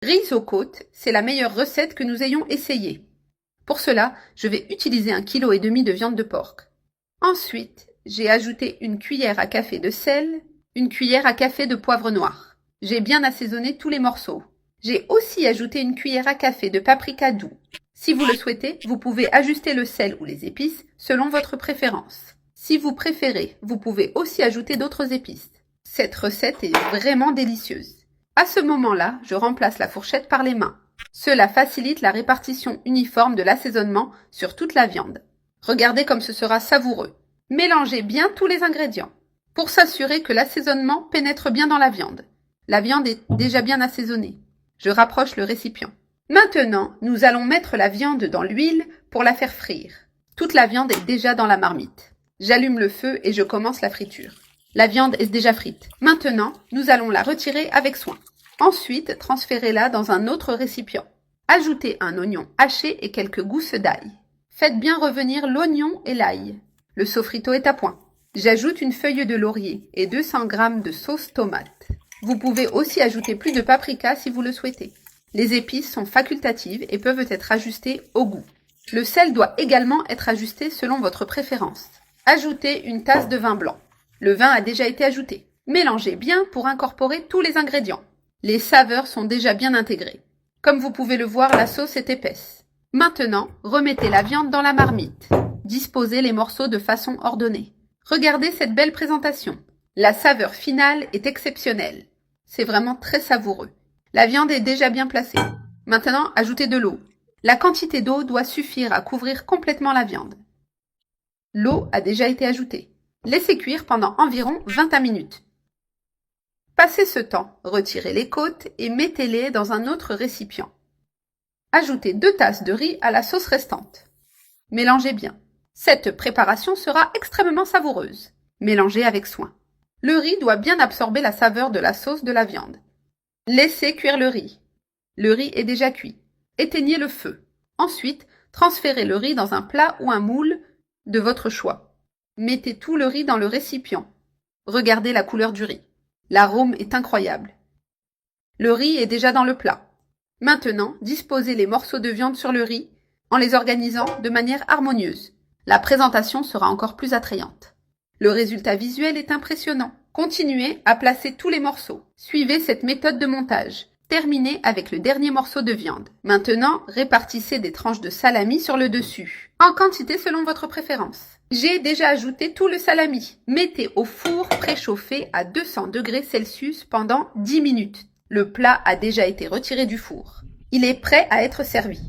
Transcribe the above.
Riz aux côtes, c'est la meilleure recette que nous ayons essayée. Pour cela, je vais utiliser 1,5 kg de viande de porc. Ensuite, j'ai ajouté une cuillère à café de sel, une cuillère à café de poivre noir. J'ai bien assaisonné tous les morceaux. J'ai aussi ajouté une cuillère à café de paprika doux. Si vous le souhaitez, vous pouvez ajuster le sel ou les épices selon votre préférence. Si vous préférez, vous pouvez aussi ajouter d'autres épices. Cette recette est vraiment délicieuse. À ce moment-là, je remplace la fourchette par les mains. Cela facilite la répartition uniforme de l'assaisonnement sur toute la viande. Regardez comme ce sera savoureux. Mélangez bien tous les ingrédients pour s'assurer que l'assaisonnement pénètre bien dans la viande. La viande est déjà bien assaisonnée. Je rapproche le récipient. Maintenant, nous allons mettre la viande dans l'huile pour la faire frire. Toute la viande est déjà dans la marmite. J'allume le feu et je commence la friture. La viande est déjà frite. Maintenant, nous allons la retirer avec soin. Ensuite, transférez-la dans un autre récipient. Ajoutez un oignon haché et quelques gousses d'ail. Faites bien revenir l'oignon et l'ail. Le sofrito est à point. J'ajoute une feuille de laurier et 200 g de sauce tomate. Vous pouvez aussi ajouter plus de paprika si vous le souhaitez. Les épices sont facultatives et peuvent être ajustées au goût. Le sel doit également être ajusté selon votre préférence. Ajoutez une tasse de vin blanc. Le vin a déjà été ajouté. Mélangez bien pour incorporer tous les ingrédients. Les saveurs sont déjà bien intégrées. Comme vous pouvez le voir, la sauce est épaisse. Maintenant, remettez la viande dans la marmite. Disposez les morceaux de façon ordonnée. Regardez cette belle présentation. La saveur finale est exceptionnelle. C'est vraiment très savoureux. La viande est déjà bien placée. Maintenant, ajoutez de l'eau. La quantité d'eau doit suffire à couvrir complètement la viande. L'eau a déjà été ajoutée. Laissez cuire pendant environ 20 minutes. Passez ce temps, retirez les côtes et mettez-les dans un autre récipient. Ajoutez 2 tasses de riz à la sauce restante. Mélangez bien. Cette préparation sera extrêmement savoureuse. Mélangez avec soin. Le riz doit bien absorber la saveur de la sauce de la viande. Laissez cuire le riz. Le riz est déjà cuit. Éteignez le feu. Ensuite, transférez le riz dans un plat ou un moule de votre choix. Mettez tout le riz dans le récipient. Regardez la couleur du riz. L'arôme est incroyable. Le riz est déjà dans le plat. Maintenant, disposez les morceaux de viande sur le riz en les organisant de manière harmonieuse. La présentation sera encore plus attrayante. Le résultat visuel est impressionnant. Continuez à placer tous les morceaux. Suivez cette méthode de montage. Terminez avec le dernier morceau de viande. Maintenant, répartissez des tranches de salami sur le dessus, en quantité selon votre préférence. J'ai déjà ajouté tout le salami. Mettez au four préchauffé à 200 degrés Celsius pendant 10 minutes. Le plat a déjà été retiré du four. Il est prêt à être servi.